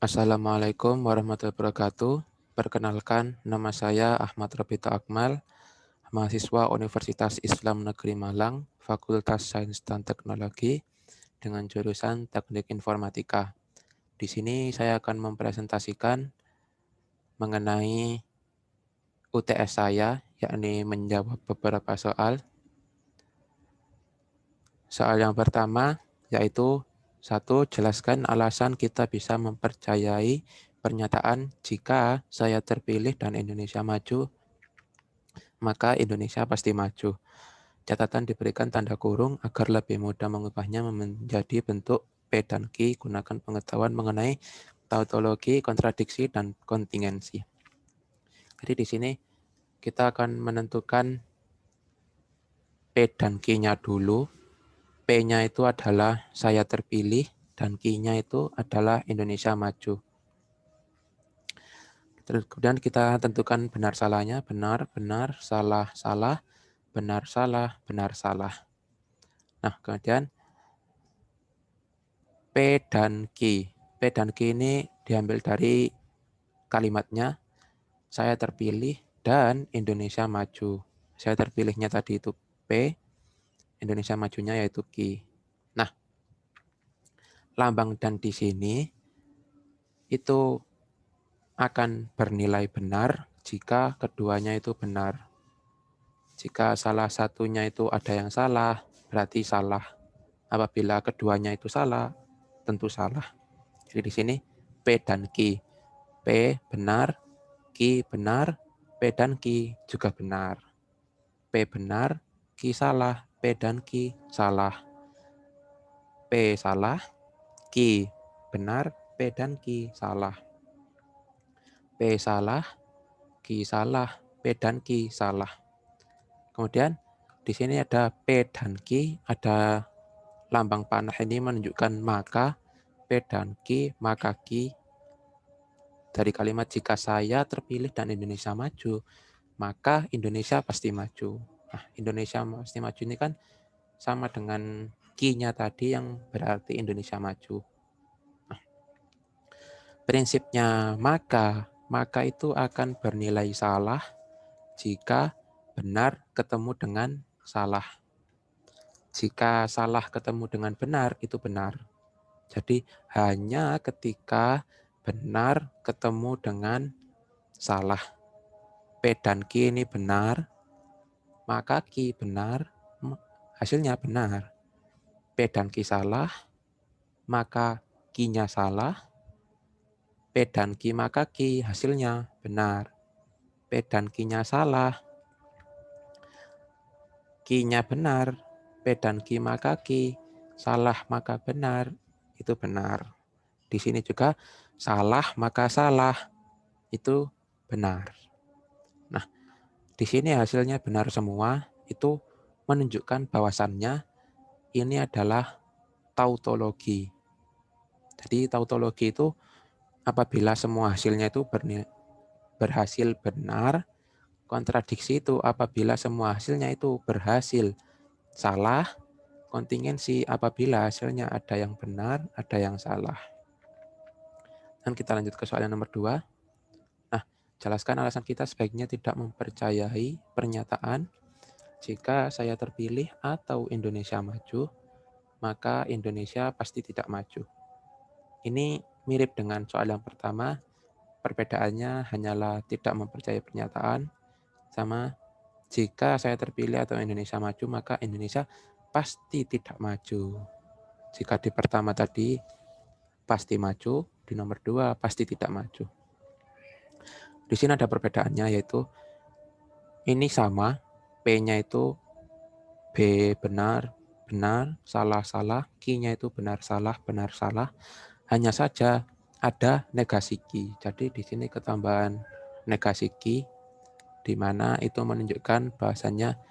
Assalamualaikum warahmatullahi wabarakatuh. Perkenalkan, nama saya Ahmad Robito Akmal, mahasiswa Universitas Islam Negeri Malang, Fakultas Sains dan Teknologi, dengan jurusan Teknik Informatika. Di sini saya akan mempresentasikan mengenai UTS saya, yakni menjawab beberapa soal. Soal yang pertama yaitu 1. Jelaskan alasan kita bisa mempercayai pernyataan jika saya terpilih dan Indonesia maju, maka Indonesia pasti maju. Catatan diberikan tanda kurung agar lebih mudah mengubahnya menjadi bentuk P dan Q. Gunakan pengetahuan mengenai tautologi, kontradiksi, dan kontingensi. Jadi di sini kita akan menentukan P dan Q-nya dulu. P-nya itu adalah saya terpilih, dan Q-nya itu adalah Indonesia maju. Terus kemudian kita tentukan benar salahnya, benar, benar, salah, salah, benar, salah, benar, salah. Nah, kemudian P dan Q. P dan Q ini diambil dari kalimatnya, saya terpilih dan Indonesia maju. Saya terpilihnya tadi itu P, Indonesia majunya yaitu Q. Nah, lambang dan di sini itu akan bernilai benar jika keduanya itu benar. Jika salah satunya itu ada yang salah, berarti salah. Apabila keduanya itu salah, tentu salah. Jadi di sini P dan Q. P benar, Q benar, P dan Q juga benar. P benar, Q salah, P dan Q salah. P salah, Q benar, P dan Q salah. P salah, Q salah, P dan Q salah. Kemudian di sini ada P dan Q, ada lambang panah ini menunjukkan maka, P dan Q, maka Q. Dari kalimat jika saya terpilih dan Indonesia maju, maka Indonesia pasti maju. Nah, Indonesia pasti maju ini kan sama dengan Q-nya tadi yang berarti Indonesia maju. Nah, prinsipnya maka itu akan bernilai salah jika benar ketemu dengan salah. Jika salah ketemu dengan benar, itu benar. Jadi hanya ketika benar ketemu dengan salah. P dan Q ini benar, maka Q benar, hasilnya benar. P dan Q salah, maka Q-nya salah. P dan Q maka Q hasilnya benar. P dan Q-nya salah, Q-nya benar. P dan Q maka Q, salah maka benar, itu benar. Di sini juga salah maka salah, itu benar. Nah, di sini hasilnya benar semua, itu menunjukkan bahwasannya ini adalah tautologi. Jadi tautologi itu apabila semua hasilnya itu berhasil benar, kontradiksi itu apabila semua hasilnya itu berhasil salah, kontingensi apabila hasilnya ada yang benar, ada yang salah. Dan kita lanjut ke soal yang nomor 2. Nah, jelaskan alasan kita sebaiknya tidak mempercayai pernyataan jika saya terpilih atau Indonesia maju, maka Indonesia pasti tidak maju. Ini mirip dengan soal yang pertama, perbedaannya hanyalah tidak mempercayai pernyataan, sama jika saya terpilih atau Indonesia maju, maka Indonesia pasti tidak maju. Jika di pertama tadi pasti maju, di nomor 2 pasti tidak maju. Di sini ada perbedaannya, yaitu ini sama, P-nya itu B benar, benar, salah, salah, Q-nya itu benar, salah, hanya saja ada negasi Q. Jadi di sini ketambahan negasi Q, di mana itu menunjukkan bahasanya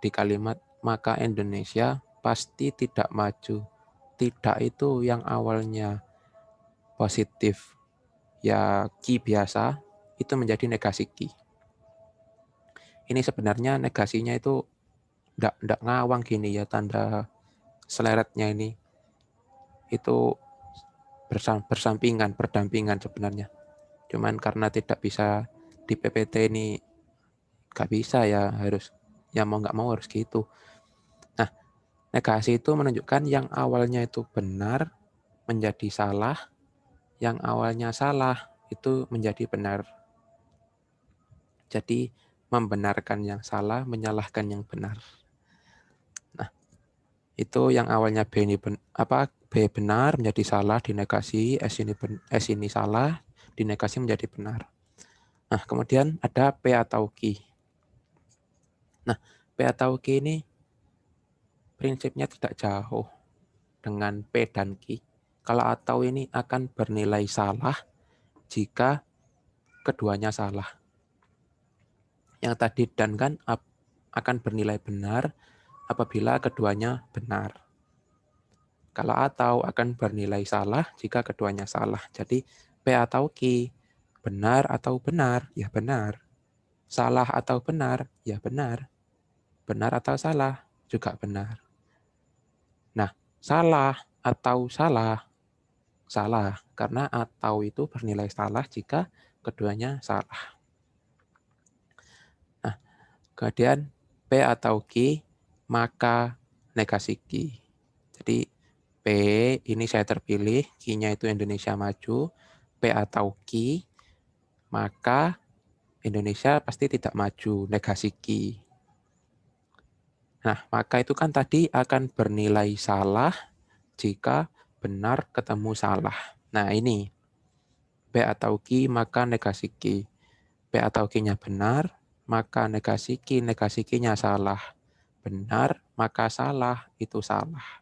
di kalimat maka Indonesia pasti tidak maju. Tidak itu yang awalnya positif, ya Q biasa, itu menjadi negasi Q. Ini sebenarnya negasinya itu enggak ngawang gini ya, tanda seleretnya ini. Itu berdampingan sebenarnya. Cuman karena tidak bisa di PPT ini nggak bisa ya, harus ya mau nggak mau harus gitu. Nah, negasi itu menunjukkan yang awalnya itu benar menjadi salah, yang awalnya salah itu menjadi benar. Jadi membenarkan yang salah, menyalahkan yang benar. Nah, itu yang awalnya B benar menjadi salah dinegasi, S ini salah dinegasi menjadi benar. Nah, kemudian ada P atau Q. Nah, P atau Q ini prinsipnya tidak jauh dengan P dan Q. Kalau atau ini akan bernilai salah jika keduanya salah. Yang tadi dan kan akan bernilai benar apabila keduanya benar. Kalau atau akan bernilai salah jika keduanya salah. Jadi P atau Q, benar atau benar, ya benar. Salah atau benar, ya benar. Benar atau salah, juga benar. Nah, salah atau salah, salah. Karena atau itu bernilai salah jika keduanya salah. Nah, kemudian P atau Q, maka negasi Q. Jadi P ini saya terpilih, Q-nya itu Indonesia Maju, P atau Q, maka Indonesia pasti tidak maju, negasi Q. Nah, maka itu kan tadi akan bernilai salah jika benar ketemu salah. Nah, ini P atau Q, maka negasi Q. P atau Q-nya benar, maka negasi Q-nya salah. Benar, maka salah, itu salah.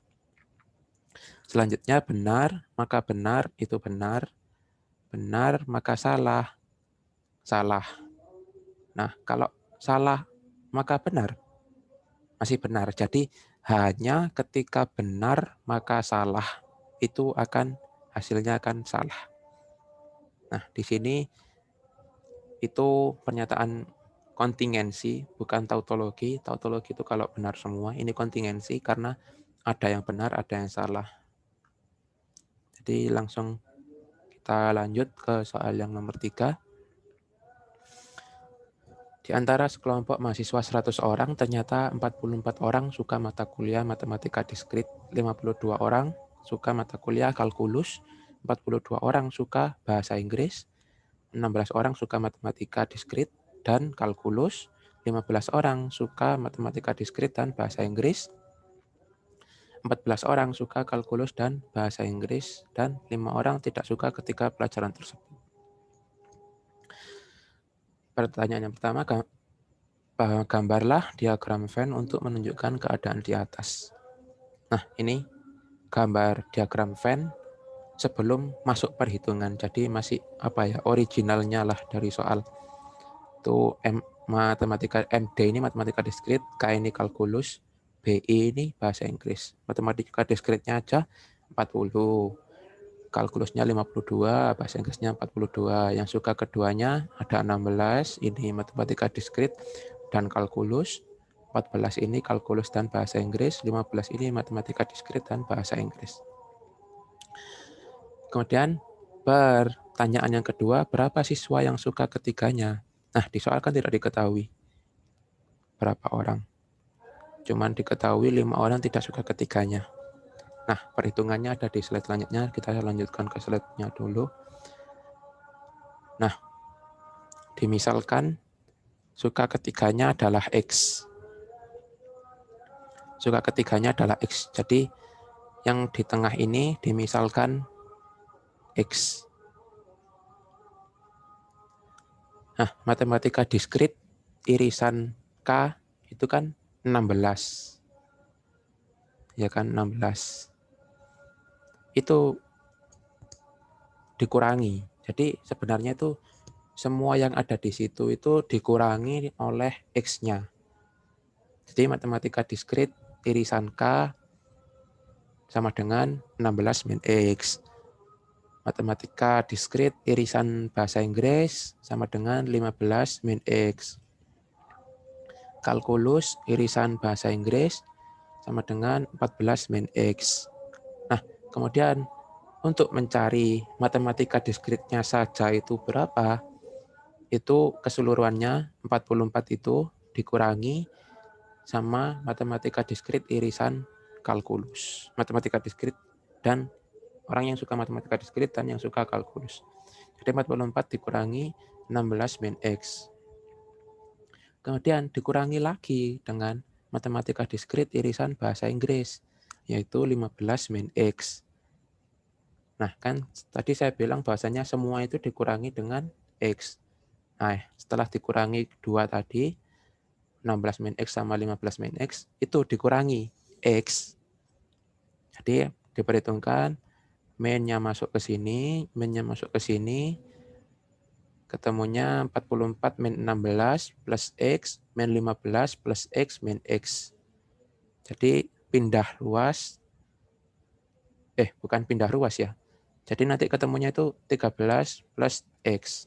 Selanjutnya benar, maka benar, itu benar. Benar, maka salah, salah. Nah, kalau salah, maka benar. Masih benar. Jadi, hanya ketika benar, maka salah. Itu hasilnya akan salah. Nah, di sini itu pernyataan kontingensi, bukan tautologi. Tautologi itu kalau benar semua. Ini kontingensi karena ada yang benar, ada yang salah. Jadi langsung kita lanjut ke soal yang nomor 3. Di antara sekelompok mahasiswa 100 orang, ternyata 44 orang suka mata kuliah matematika diskrit, 52 orang suka mata kuliah kalkulus, 42 orang suka bahasa Inggris, 16 orang suka matematika diskrit dan kalkulus, 15 orang suka matematika diskrit dan bahasa Inggris, 14 orang suka kalkulus dan bahasa Inggris, dan 5 orang tidak suka ketika pelajaran tersebut. Pertanyaan yang pertama, gambarlah diagram Venn untuk menunjukkan keadaan di atas. Nah, ini gambar diagram Venn sebelum masuk perhitungan. Jadi masih originalnya lah dari soal. Itu MD ini matematika diskrit, K ini kalkulus, BI ini bahasa Inggris. Matematika diskritnya aja 40. Kalkulusnya 52, bahasa Inggrisnya 42. Yang suka keduanya ada 16, ini matematika diskrit dan kalkulus. 14 ini kalkulus dan bahasa Inggris, 15 ini matematika diskrit dan bahasa Inggris. Kemudian pertanyaan yang kedua, berapa siswa yang suka ketiganya? Nah, di soal kan tidak diketahui berapa orang. Cuman diketahui 5 orang tidak suka ketiganya. Nah, perhitungannya ada di slide selanjutnya. Kita lanjutkan ke slide-nya dulu. Nah, dimisalkan suka ketiganya adalah X. Suka ketiganya adalah X. Jadi, yang di tengah ini dimisalkan X. Nah, matematika diskrit irisan K itu kan 16. Ya kan, 16. Itu dikurangi. Jadi sebenarnya itu semua yang ada di situ itu dikurangi oleh X-nya. Jadi matematika diskrit irisan K sama dengan 16 min X. Matematika diskrit irisan bahasa Inggris sama dengan 15 min X. Kalkulus irisan bahasa Inggris sama dengan 14 min X. Nah, kemudian Untuk mencari matematika diskritnya saja itu berapa, itu keseluruhannya 44 itu dikurangi sama matematika diskrit irisan kalkulus. Matematika diskrit dan orang yang suka matematika diskrit dan yang suka kalkulus. Jadi 44 dikurangi 16 min X. Kemudian dikurangi lagi dengan matematika diskrit irisan bahasa Inggris, yaitu 15 min X. Nah, kan tadi saya bilang bahasanya semua itu dikurangi dengan X. Nah, setelah dikurangi 2 tadi, 16 min X sama 15 min X, itu dikurangi X. Jadi diperhitungkan min-nya masuk ke sini, min-nya masuk ke sini, ketemunya 44 min 16 plus X min 15 plus X min X. Jadi pindah ruas, bukan pindah ruas ya. Jadi nanti ketemunya itu 13 plus X.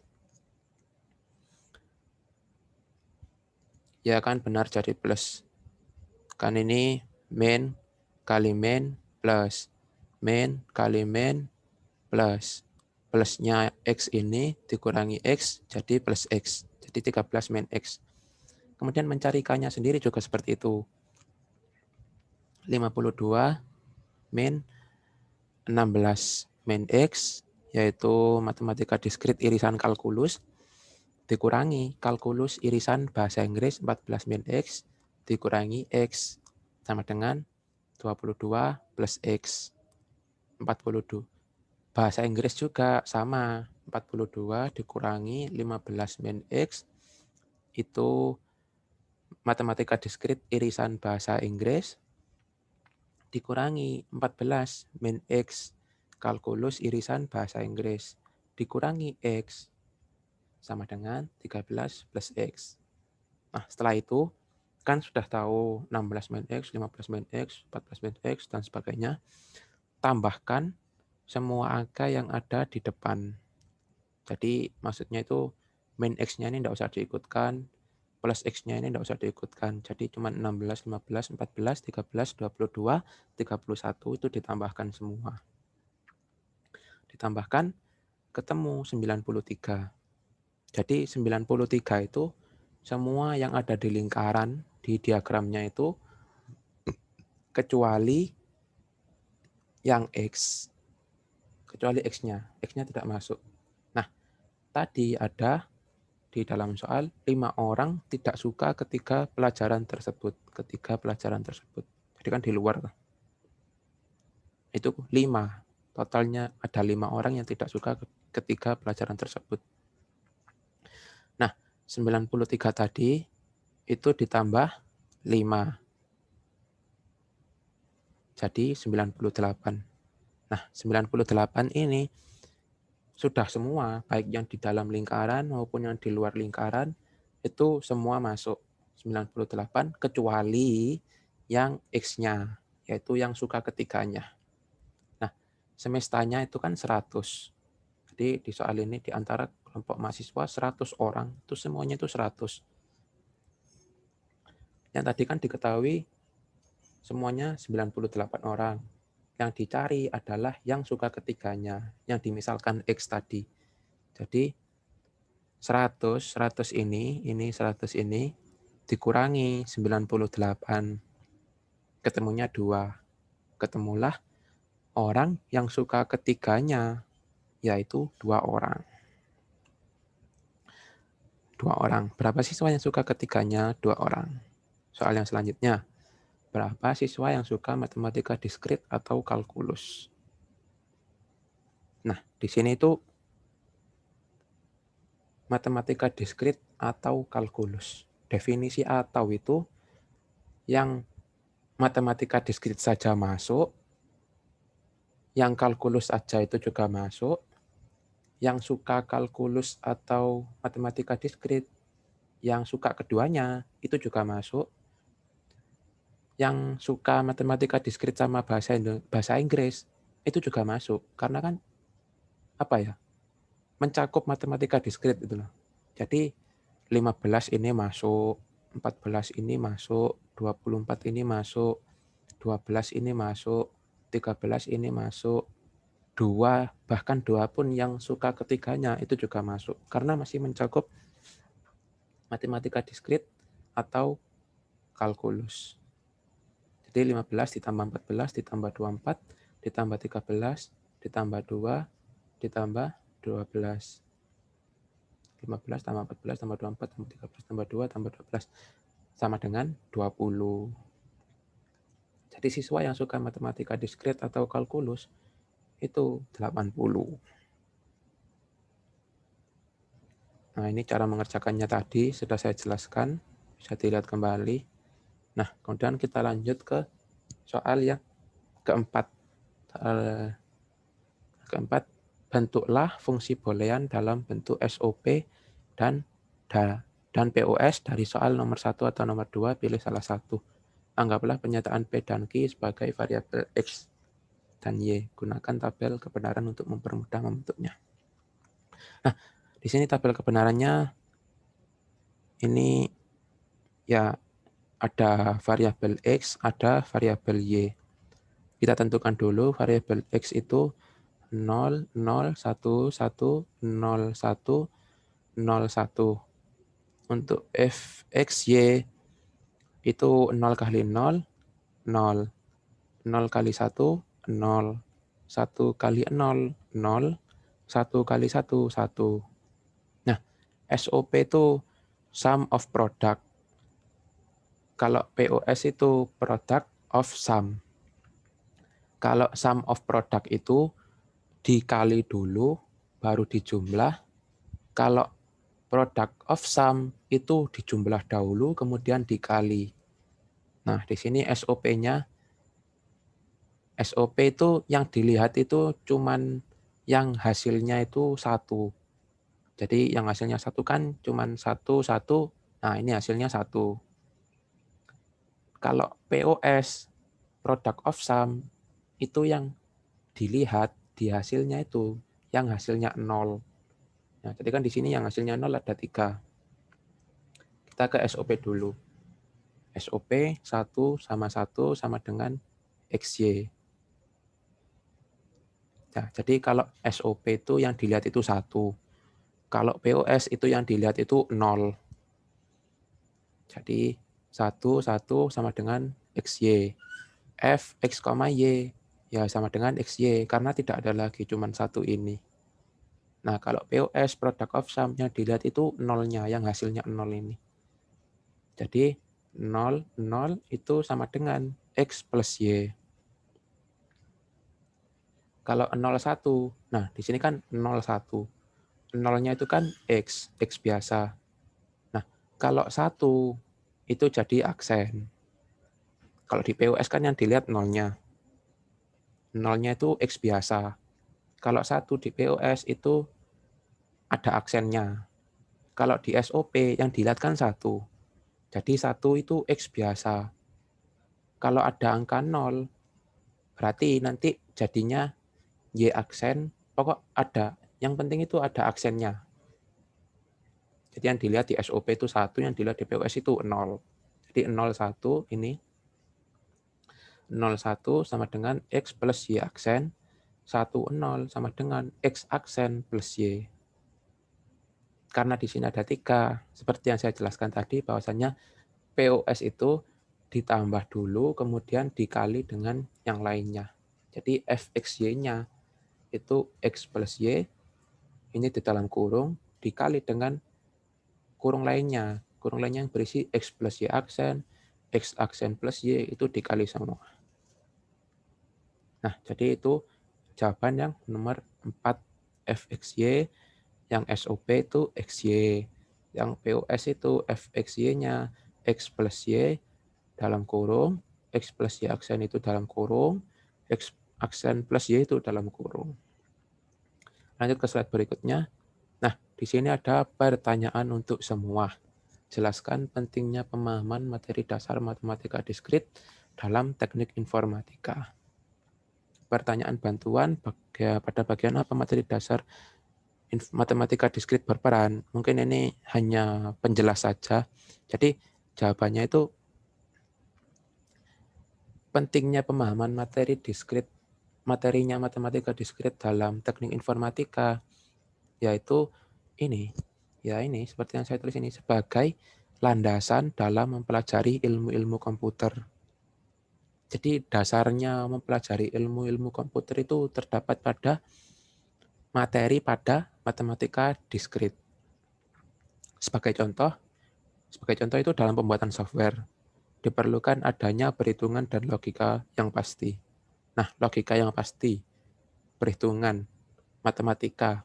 Ya kan benar jadi plus. Kan ini min kali min plus. Min kali min plus. Plusnya X ini dikurangi X jadi plus X. Jadi 13 min X. Kemudian mencari K-nya sendiri juga seperti itu. 52 min 16 min X, yaitu matematika diskrit irisan kalkulus, dikurangi kalkulus irisan bahasa Inggris 14 min X, dikurangi X, sama dengan 22 plus X, 42. Bahasa Inggris juga sama, 42 dikurangi 15 min X, itu matematika diskrit irisan bahasa Inggris, dikurangi 14 min X, kalkulus irisan bahasa Inggris, dikurangi X, sama dengan 13 plus X. Nah, setelah itu, kan sudah tahu 16 min X, 15 min X, 14 min X, dan sebagainya. Tambahkan semua angka yang ada di depan. Jadi, maksudnya itu min X-nya ini tidak usah diikutkan, plus X-nya ini tidak usah diikutkan. Jadi cuma 16, 15, 14, 13, 22, 31 itu ditambahkan semua. Ditambahkan ketemu 93. Jadi 93 itu semua yang ada di lingkaran di diagramnya itu kecuali yang X. Kecuali X-nya. X-nya tidak masuk. Nah, tadi ada di dalam soal 5 orang tidak suka ketika pelajaran tersebut. Jadi kan di luar. Itu 5. Totalnya ada 5 orang yang tidak suka ketika pelajaran tersebut. Nah, 93 tadi itu ditambah 5. Jadi 98. Nah, 98 ini sudah semua, baik yang di dalam lingkaran maupun yang di luar lingkaran, itu semua masuk 98 kecuali yang X-nya, yaitu yang suka ketiganya. Nah, semestanya itu kan 100. Jadi di soal ini di antara kelompok mahasiswa 100 orang, itu semuanya itu 100. Yang tadi kan diketahui semuanya 98 orang. Yang dicari adalah yang suka ketiganya, yang dimisalkan X tadi. Jadi 100 ini 100 ini dikurangi 98. Ketemunya 2. Ketemulah orang yang suka ketiganya, yaitu 2 orang. 2 orang. Berapa siswa yang suka ketiganya? 2 orang. Soal yang selanjutnya. Berapa siswa yang suka matematika diskrit atau kalkulus? Nah, di sini itu matematika diskrit atau kalkulus. Definisi atau itu yang matematika diskrit saja masuk, yang kalkulus saja itu juga masuk, yang suka kalkulus atau matematika diskrit, yang suka keduanya itu juga masuk, yang suka matematika diskrit sama bahasa Inggris itu juga masuk, karena kan mencakup matematika diskrit itu loh. Jadi 15 ini masuk, 14 ini masuk, 24 ini masuk, 12 ini masuk, 13 ini masuk, 2, bahkan 2 pun yang suka ketiganya itu juga masuk. Karena masih mencakup matematika diskrit atau kalkulus. Jadi 15 ditambah 14 ditambah 24 ditambah 13 ditambah 2 ditambah 12. 15 tambah 14 tambah 24 tambah 13 tambah 2 tambah 12 sama dengan 20. Jadi siswa yang suka matematika diskrit atau kalkulus itu 80. Nah, ini cara mengerjakannya tadi sudah saya jelaskan, bisa dilihat kembali. Nah, kemudian kita lanjut ke soal yang keempat. Keempat, bentuklah fungsi boolean dalam bentuk SOP dan POS dari soal nomor 1 atau nomor 2, pilih salah satu. Anggaplah pernyataan P dan Q sebagai variabel X dan Y. Gunakan tabel kebenaran untuk mempermudah membentuknya. Nah, di sini tabel kebenarannya ini ya ada variabel X, ada variabel Y. Kita tentukan dulu variabel X itu 0, 0, 1, 1, 0, 1, 0, 1. Untuk fxy itu 0 kali 0, 0. 0 kali 1, 0. 1 kali 0, 0. 1 kali 1, 1. Nah, SOP itu sum of product. Kalau POS itu product of sum. Kalau sum of product itu dikali dulu, baru dijumlah. Kalau product of sum itu dijumlah dahulu, kemudian dikali. Nah, di sini SOP-nya, SOP itu yang dilihat itu cuman yang hasilnya itu 1. Jadi yang hasilnya 1 kan cuman 1, 1. Nah, ini hasilnya 1. Kalau POS, product of sum, itu yang dilihat di hasilnya itu, yang hasilnya 0. Nah, jadi kan di sini yang hasilnya 0 ada 3. Kita ke SOP dulu. SOP 1 sama dengan XY. Nah, jadi kalau SOP itu yang dilihat itu 1. Kalau POS itu yang dilihat itu 0. Jadi 1, 1 sama dengan XY. F, X, Y ya sama dengan XY karena tidak ada lagi cuma 1 ini. Nah, kalau POS, product of sum, yang dilihat itu 0-nya, yang hasilnya 0 ini. Jadi 0, 0 itu sama dengan X plus Y. Kalau 0, 1, nah di sini kan 0, 1. 0-nya itu kan X biasa. Nah, kalau 1 itu jadi aksen. Kalau di POS kan yang dilihat 0-nya. 0-nya itu X biasa. Kalau 1 di POS itu ada aksennya. Kalau di SOP yang dilihat kan 1. Jadi 1 itu X biasa. Kalau ada angka 0, berarti nanti jadinya Y aksen, pokok ada. Yang penting itu ada aksennya. Jadi yang dilihat di SOP itu 1, yang dilihat di POS itu 0. Jadi 0, 1 ini. 0, 1 sama dengan X plus Y aksen. 1, 0 sama dengan X aksen plus Y. Karena di sini ada 3, seperti yang saya jelaskan tadi, bahwasannya POS itu ditambah dulu, kemudian dikali dengan yang lainnya. Jadi FXY-nya itu X plus Y, ini di dalam kurung, dikali dengan kurung lainnya. Kurung lainnya yang berisi X plus Y aksen, X aksen plus Y, itu dikali semua. Nah, jadi itu jawaban yang nomor 4 FXY, yang SOP itu XY, yang POS itu FXY-nya X plus Y dalam kurung, X plus Y aksen itu dalam kurung, X aksen plus Y itu dalam kurung. Lanjut ke slide berikutnya. Nah, di sini ada pertanyaan untuk semua. Jelaskan pentingnya pemahaman materi dasar matematika diskrit dalam teknik informatika. Pertanyaan bantuan pada bagian apa materi dasar matematika diskrit berperan. Mungkin ini hanya penjelas saja. Jadi jawabannya itu pentingnya pemahaman materi diskrit materinya matematika diskrit dalam teknik informatika, yaitu ini, seperti yang saya tulis ini, sebagai landasan dalam mempelajari ilmu-ilmu komputer. Jadi dasarnya mempelajari ilmu-ilmu komputer itu terdapat pada materi pada matematika diskrit. Sebagai contoh itu dalam pembuatan software, diperlukan adanya perhitungan dan logika yang pasti. Nah, logika yang pasti, perhitungan, matematika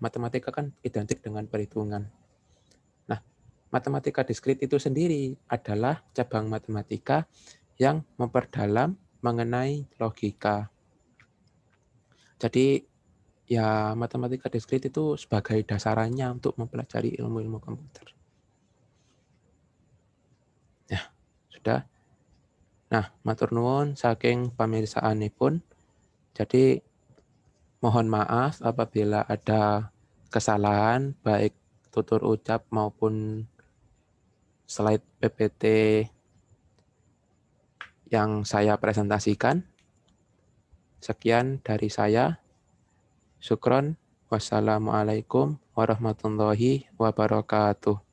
kan identik dengan perhitungan. Nah, matematika diskrit itu sendiri adalah cabang matematika yang memperdalam mengenai logika. Jadi, ya matematika diskrit itu sebagai dasarannya untuk mempelajari ilmu-ilmu komputer. Ya, sudah. Nah, matur nuwun saking pamirsaanipun. Jadi, mohon maaf apabila ada kesalahan, baik tutur ucap maupun slide PPT yang saya presentasikan. Sekian dari saya. Syukron. Wassalamualaikum warahmatullahi wabarakatuh.